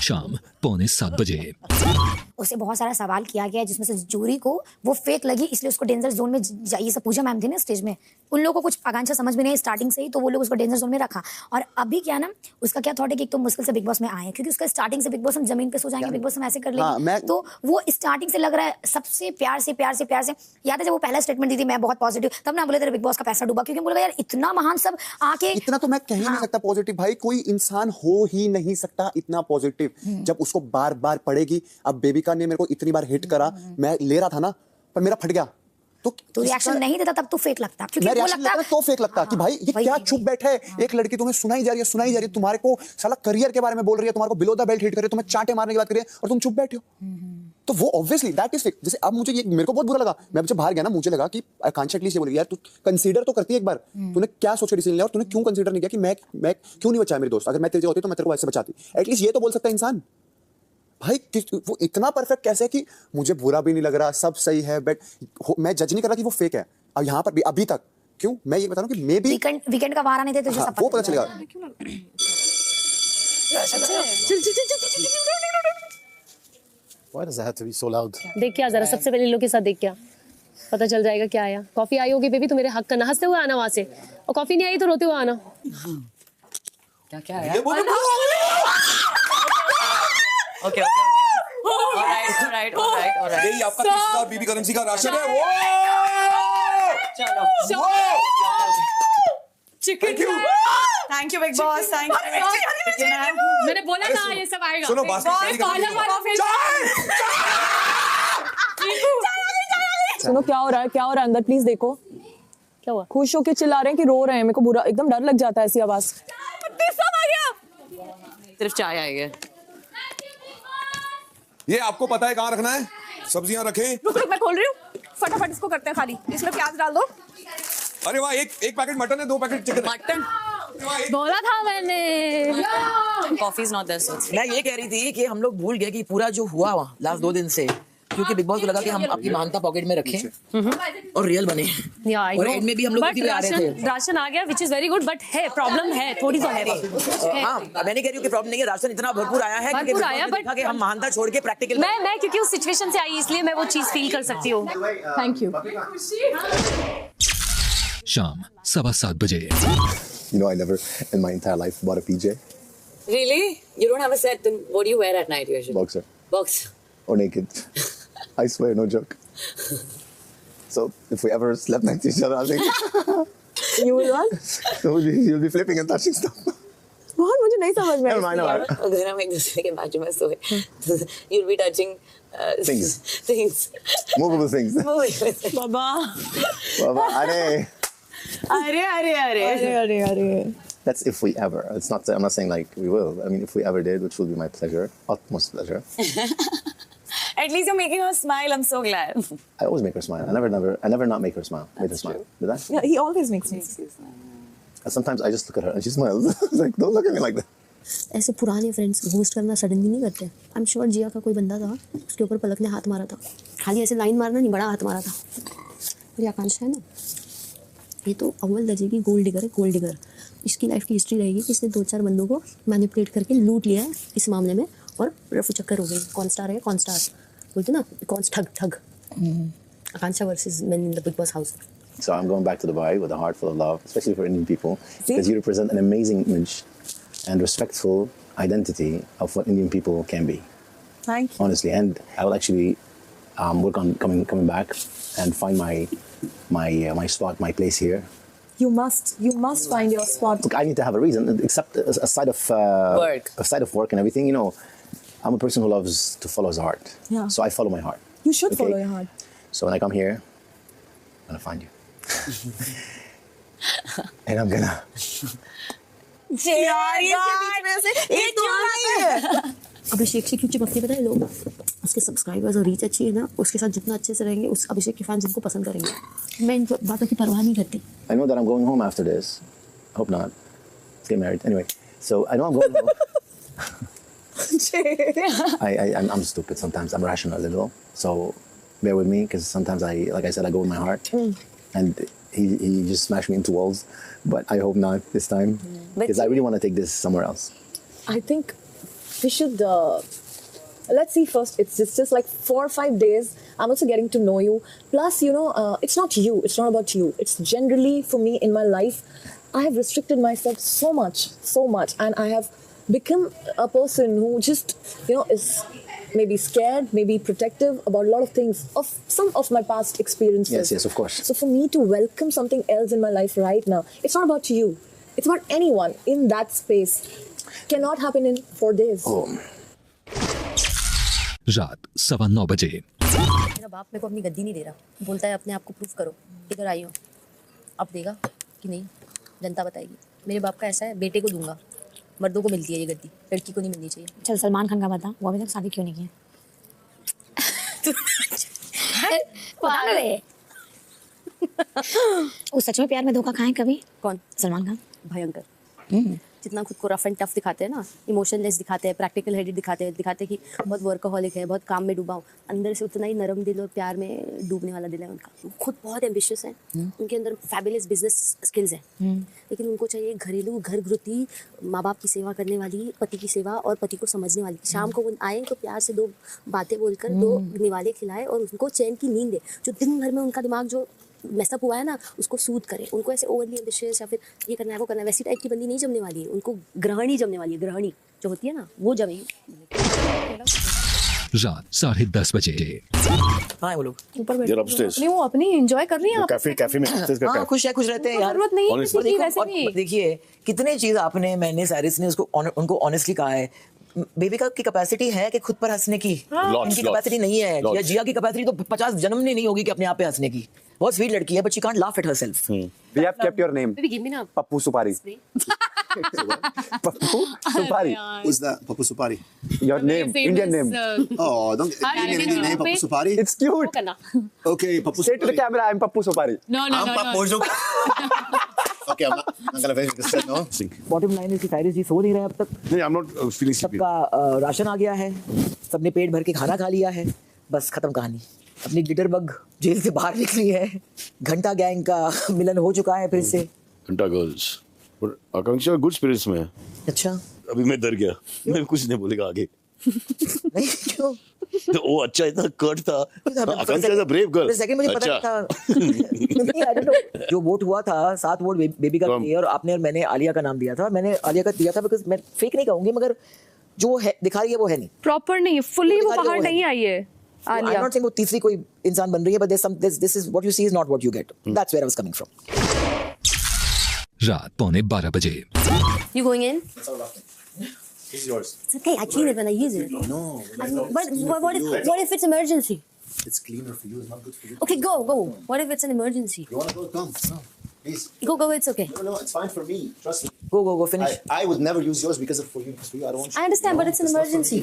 शाम 6:45 उसे बहुत सारा सवाल किया गया जिसमें से जूरी को वो फेक लगी, इसलिए उसको डेंजर जोन में ये सब पूजा मैम थी ना स्टेज में, उन लोगों को कुछ आकांक्षा समझ में नहीं स्टार्टिंग से ही, तो वो लोग उसको डेंजर जोन में रखा। और अभी क्या ना उसका क्या थॉट है कि एक तो मुश्किल से बिग बॉस में आए, क्योंकि उसका स्टार्टिंग से बिग बॉस हम जमीन पे सो जाएंगे, बिग बॉस हम ऐसे कर लेंगे, तो वो स्टार्टिंग से लग रहा है सबसे प्यार से याद है जब वो पहला स्टेटमेंट दी थी मैं बहुत पॉजिटिव, तब ना बोले तेरे बिग बॉस का पैसा डूबा, क्योंकि बोला यार इतना महान सब आके इतना तो मैं कह ही नहीं सकता पॉजिटिव, भाई कोई इंसान हो ही नहीं सकता इतना पॉजिटिव जब उसको बार बार पड़ेगी। अब बेबिका ने मेरे को इतनी बार हिट करा, मैं ले रहा था ना पर मेरा फट गया, तो रिएक्शन नहीं देता तब तो फेक लगता, क्योंकि वो लगता तो फेक लगता कि भाई ये क्या चुप बैठे है, एक लड़की तुम्हें सुनाई जा रही है, तुम्हारे को साला करियर के बारे में बोल रही है, तुम्हारे को बिलो द बेल्ट हिट कर रही है, तुम्हें चांटे मारने की बात कर रही है और तुम चुप बैठे हो। तो वो ऑब्वियसली दैट इज फेक। जैसे अब मुझे ये मेरे को बहुत बुरा लगा, मैं जब बाहर गया ना मुझे लगा कि आकांक्षा एटलीस्ट ये बोलेगी यार तू कंसीडर तो करती है एक बार, तूने क्या सोचा डिसीजन लिया और तूने क्यों कंसीडर नहीं किया कि मैं क्यों नहीं बचाया मेरे दोस्त, अगर मैं तेरे जगह होती तो मैं तेरे को ऐसे बचाती, एटलीस्ट ये तो बोल सकता है इंसान। भाई वो इतना परफेक्ट कैसे है कि मुझे बुरा भी नहीं लग रहा, सब सही है, बट मैं जज नहीं कर रहा कि वो फेक है। अब यहाँ पर भी अभी तक क्यों मैं ये बता रहा हूँ कि मे बी वीकेंड का वारा नहीं थे तुझे सब वो पता चलेगा। Why does it have to be so loud? देख क्या जरा सबसे पहले इन लोग के साथ देख क्या पता चल जाएगा क्या आया। कॉफी आई होगी बेबी तो मेरे हक करना, हंसते हुए आना वहां से, और कॉफी नहीं आई तो रोते हुए आना। क्या आया? ओके ऑलराइट यही आपका तीसरा बीबी करेंसी का राशन है। वो चलो chicken thank you big boss, thank you. मैंने बोला था ये सब आएगा। सुनो सुनो क्या हो रहा है अंदर, प्लीज देखो क्या हुआ। खुश होके चिल्ला रहे हैं कि रो रहे हैं, मेरे को बुरा एकदम डर लग जाता है ऐसी आवाज। सिर्फ चाय आई है। ये आपको पता है कहाँ रखना है, सब्जियां रखें। रुक मैं खोल रही हूँ, फटाफट इसको करते हैं खाली, इसमें प्याज डाल दो। अरे वाह, एक पैकेट मटन है, 2 पैकेट चिकन। मटन बोला था मैंने। Coffee is not that. मैं ये कह रही थी कि हम लोग भूल गए कि पूरा जो हुआ वहाँ लास्ट 2 दिन से, क्योंकि बिग बॉस को लगा कि हम अपनी महानता पॉकेट में रखें और रियल बने, और एंड में भी हम लोग उसी पे आ रहे थे। राशन आ गया which is very good, but है प्रॉब्लम है थोड़ी तो है। हाँ मैं नहीं कह रही हूँ कि प्रॉब्लम नहीं है, राशन इतना भरपूर आया है भरपूर आया, बट कि हम महानता छोड़ के प्रैक्टिकल मैं क्योंकि उस सिचुएशन से आई इसलिए मैं वो चीज फील कर सकती हूँ। Thank you. शाम 7:15 You know, I never in my entire life bought a PJ. Really? You don't have a set, then what do you wear at night usually? Boxer. Boxer. Or naked. I swear, no joke. So if we ever slept next to each other, I think You will what? so you'll be flipping and touching stuff. बहुत मुझे नहीं समझ में Never mind. अगर हम एक दूसरे के बाजू में सोए, you'll be touching things. Movable things. Baba Baba, अरे that's if we ever. It's not. I'm not saying like we will. I mean, if we ever did, which will be my pleasure, utmost pleasure. At least you're making her smile. I'm so glad. I always make her smile. I never not make her smile. Made her smile. Did I? Yeah, he always makes me. And sometimes I just look at her and she smiles. It's like, don't look at me like that. ऐसे पुराने friends ghost करना suddenly नहीं करते। I am sure जिया का कोई बंदा था, उसके ऊपर पलक ने हाथ मारा था, खाली ऐसे लाइन मारना नहीं, बड़ा हाथ मारा था। मेरी आकांक्षा है ना, ये तो अव्वल दर्जे की गोल्ड डिगर है, गोल्ड डिगर। इसकी लाइफ की हिस्ट्री रहेगी कि इसने 2-4 बंदों को मैनिपुलेट करके लूट लिया है इस मामले में, और रफू चक्कर हो गई। कौन स्टार है, कौन स्टार बोलते ना, कौन ठग। Akanksha versus men in the Bigg Boss house. So I'm going back to Dubai with a heart full of love, especially for Indian people, because you represent an amazing image and respectful identity of what Indian people can be. Thank you. Honestly, and I will actually work on coming back and find my spot, my place here. You must find your spot. Look, I need to have a reason, except aside of work and everything. You know, I'm a person who loves to follow his heart. Yeah. So I follow my heart. You should follow your heart. So when I come here, I'm gonna find you. And I'm gonna. अभिषेक से क्यों चिपकते पता है लोग, उसके subscribers और reach अच्छी है ना, उसके साथ जितना अच्छे से रहेंगे उस अभिषेक के फैंस जिनको पसंद करेंगे। मैं इन बातों की परवाह नहीं करती। I know that I'm going home after this. Hope not. Let's get married anyway. So I know I'm going home. I'm stupid sometimes. I'm rational a little. So bear with me, because sometimes like I said, I go with my heart, and he just smashed me into walls. But I hope not this time, because I really want to take this somewhere else. I think we should. Let's see first. It's just like 4 or 5 days. I'm also getting to know you. Plus, you know, it's not you. It's not about you. It's generally for me in my life. I have restricted myself so much, and I have become a person who just, you know, is maybe scared, maybe protective about a lot of things, of some of my past experiences. Yes, of course. So for me to welcome something else in my life right now, it's not about you. It's about anyone in that space. Cannot happen in 4 days. Oh. रात 9:15 बजे। मेरा बाप मेरे को अपनी गद्दी नहीं दे रहा, बोलता है अपने आप को प्रूफ करो, इधर आई हो। अब देगा कि नहीं, जनता बताएगी। मेरे बाप का ऐसा है, बेटे को दूंगा, मर्दों को मिलती है ये गद्दी, लड़की को नहीं मिलनी चाहिए। चल सलमान खान का बता, वो अभी तक शादी क्यों नहीं की है? बता ना रे। वो सच में प्यार में धोखा खाए कभी? कौन? सलमान खान। भयंकर। जितना खुद को रफ एंड टफ दिखाते हैं ना, इमोशनलेस दिखाते हैं, प्रैक्टिकल हेडेड दिखाते हैं कि बहुत वर्कaholic है, बहुत काम में डूबा हूँ, अंदर से उतना ही नरम दिल और प्यार में डूबने वाला दिल है उनका। वो खुद बहुत एम्बिशियस है, उनके अंदर फैबुलस बिजनेस स्किल्स हैं, लेकिन उनको चाहिए घरेलू घरगुती माँ बाप की सेवा करने वाली, पति की सेवा और पति को समझने वाली। शाम को वो आए तो प्यार से 2 बातें बोलकर 2 निवाले खिलाए और उनको चैन की नींद दे। जो दिन भर में उनका दिमाग जो मैसअप हुआ है ना, उसको सूद करे। उनको ऐसे ओवरली एम्बिशियस या फिर ये करना है वो करना है वैसी टाइप की बंदी नहीं जमने वाली है। उनको गृहिणी जमने वाली है, गृहिणी जो होती है ना, वो जमेगी। रात 10:30 बजे। हाँ वो लोग ऊपर You're upstairs. नहीं, वो अपनी एंजॉय कर रही है। कैफे में upstairs का हाँ खुश रहते हैं यार। जरूरत नहीं है Honestly. किसी की वैसे और भी। देखिए कितने चीज आपने, मैंने, सारिस ने उनको ऑनेस्टली कहा है। बेबी का की कैपेसिटी है कि खुद पर हंसने की, इनकी कैपेसिटी नहीं है। या जिया की कैपेसिटी तो 50 जन्म में नहीं होगी कि अपने आप पे हंसने की। बहुत स्वीट लड़की है, but she can't laugh at herself. We have kept your name. Baby, give me now. Pappu Supari. Pappu Supari. Who's that? Papu Supari. Your name, Indian name. Oh, don't Indian name, Papu Supari. It's cute. Okay, Papu Say to the Supari. camera, I'm Pappu Supari. I'm Papu Supari. Okay, I'm not gonna finish this set, no? Bottom line है कि Cyrus जी सो नहीं रहे अब तक। No, I'm not feeling sleepy. सबका ration आ गया है, सबने पेट भर के खाना खा लिया है, बस खत्म कहानी। अपनी ग्लिटर बग जेल से बाहर निकली है, घंटा गैंग का मिलन हो चुका है फिर से। घंटा गर्ल्स, पर आकांक्षा गुड स्पिरिट्स में है। अच्छा, अभी मैं डर गया, मैं कुछ नहीं बोलेगा आगे। नहीं क्यों? तो वो अच्छा इतना कर्ट था। Akanksha is a brave girl. Second मुझे पता नहीं था। नहीं, I don't know। जो वोट हुआ था 7 वोट बेबी का दिए और आपने और मैंने आलिया का नाम दिया था। मैंने आलिया का दिया था बिकॉज मैं फेक नहीं कहूंगी, मगर जो है दिखा रही है वो है नहीं, प्रॉपर नहीं, फुली वो बाहर नहीं आई है। आई एम नॉट सेइंग वो तीसरी कोई इंसान बन रही है, but this is what you see is not what you get. That's where I was coming from. रात 11:15 बजे। You going in? This is yours. It's okay, I clean it when I use it. No. But what if it's emergency? It's cleaner for you. It's not good for you. Okay, go. What if it's an emergency? You wanna go? Come. No. Please. Go, it's okay. No, it's fine for me. Trust me. Go finish. I would never use yours because of for you. Because for you, I don't want you. I understand, but it's an not for emergency.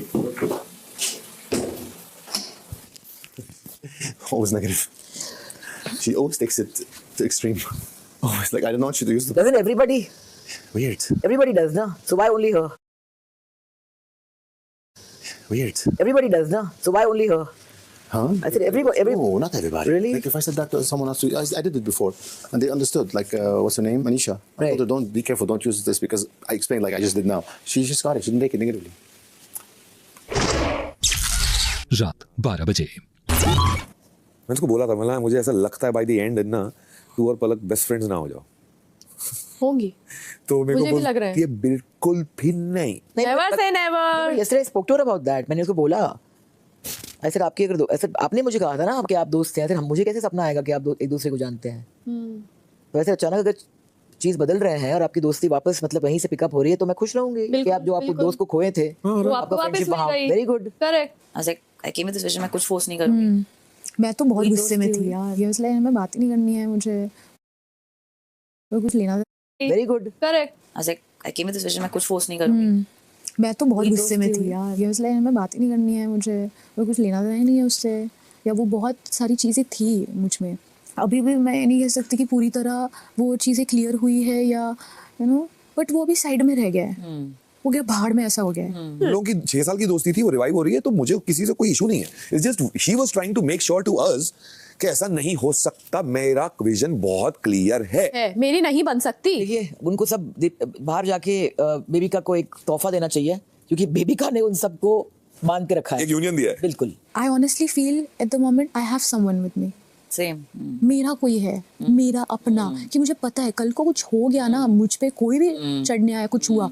me. Always negative. She always takes it to extreme. Always like I don't want you to use the. Doesn't everybody? Weird. Everybody does, na? So why only her? Weird. Everybody does, na? So why only her? Huh? I said everybody. No, not everybody. Really? Like if I said that to someone else, I did it before, and they understood. Like what's her name, Anisha. I told her, don't be careful, don't use this because I explained like I just did now. She just got it. She didn't take it negatively. रात 12 बजे। मैंने उसको बोला था, मतलब मुझे ऐसा लगता है बाय द एंड ना तू और पलक बेस्ट फ्रेंड्स ना हो जाओ। होंगी तो मेरे मुझे को भी लग रहा है। ये बिल्कुल भी नहीं। Never say never. Yesterday I spoke to her about that. मैंने उसको बोला, ऐसे आपकी अगर ऐसे आपने मुझे कहा था ना आपके आप दोस्त हैं, हम मुझे कैसे सपना आएगा कि आप एक दूसरे को जानते हैं। तो ऐसे अचानक अगर चीज बदल रहे हैं और आपकी दोस्ती वापस मतलब वहीं से पिकअप हो रही है तो मैं खुश रहूंगी कि आप जो आपके दोस्त को खोए थे वो आपको वापस मिल गई। Very good. Correct. I came with this vision, मैं कुछ फोर्स नहीं करूंगी। मैं तो बहुत गुस्से में थी यार, ये इसलिए हमें बात ही नहीं करनी है, मुझे वो कुछ लेना। Very good. Correct. I came with this vision, मैं कुछ फोर्स नहीं करूंगी। मैं तो बहुत गुस्से में थी यार, ये इसलिए हमें बात ही नहीं करनी है, मुझे वो कुछ लेना देना ही नहीं है उससे, या वो बहुत सारी चीज़ें थी मुझ में। अभी भी मैं नहीं कह सकती कि पूरी तरह वो चीज़ें क्लियर हुई है या बट वो भी साइड में रह गया है, हो गया भाड़ में, ऐसा हो गया है। लोगों की 6 साल की दोस्ती थी, वो रिवाइव हो रही है, तो मुझे किसी से कोई इशू नहीं है। It's just he was trying to make sure to us कि ऐसा नहीं हो सकता। मेरा विजन बहुत क्लियर है, मेरी नहीं बन सकती। देखिए उनको सब बाहर जाके बेबी का कोई एक तोहफा देना चाहिए क्योंकि बेबिका ने उन सबको बांध के रखा है, एक यूनियन दिया है। बिल्कुल। I honestly feel at the moment I have someone with me. Same. मेरा कोई है, मेरा अपना, कि मुझे पता है कल को कुछ हो गया ना, मुझ पे कोई भी चढ़ने आया, कुछ हुआ,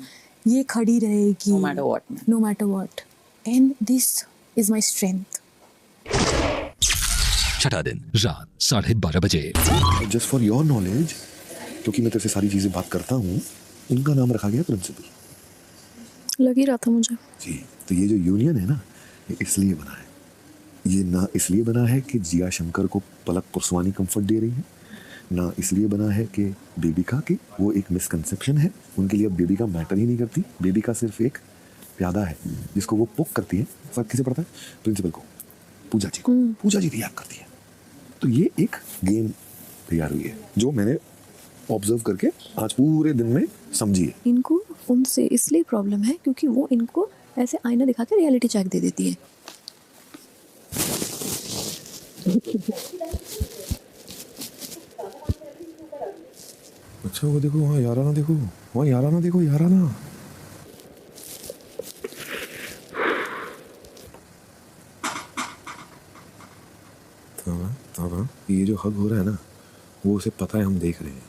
ये खड़ी रहेगी, No matter what. no matter what. And this is my strength. छठा दिन रात 12:30 बजे। जस्ट फॉर योर नॉलेज, क्योंकि मैं तेरे से सारी चीजें बात करता हूँ, उनका नाम रखा गया प्रिंसिपल। लग ही रहा था मुझे। जी, तो ये जो यूनियन है ना, ये इसलिए बना है। ये ना इसलिए बना है कि जिया शंकर को पलक पुरसवानी कंफर्ट दे रही है, ना इसलिए बना है कि बेबिका की वो एक मिसकंसेप्शन है, उनके लिए अब बेबिका मैटर ही नहीं करती। बेबिका सिर्फ एक प्यादा है जिसको वो पुक करती है। फर्क किसे पड़ता है? प्रिंसिपल को, पूजा जी को। पूजा जी रिएक्ट करती है। तो ये एक गेम तैयार हुई है जो मैंने ऑब्जर्व करके आज पूरे दिन में समझी है। इनको उनसे इसलिए प्रॉब्लम है क्योंकि वो इनको ऐसे आईना दिखा के रियलिटी चेक दे देती है। अच्छा वो देखो वहाँ याराना, देखो वहाँ याराना, देखो याराना। ताबा ये जो हग हो रहा है ना, वो उसे पता है हम देख रहे हैं,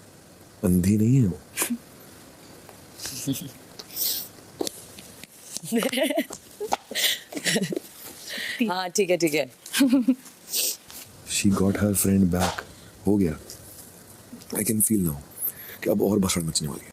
अंधी नहीं है वो। हाँ ठीक है ठीक है। She got her friend back. हो गया। I can feel now कि अब और भसड़ मचने वाली है।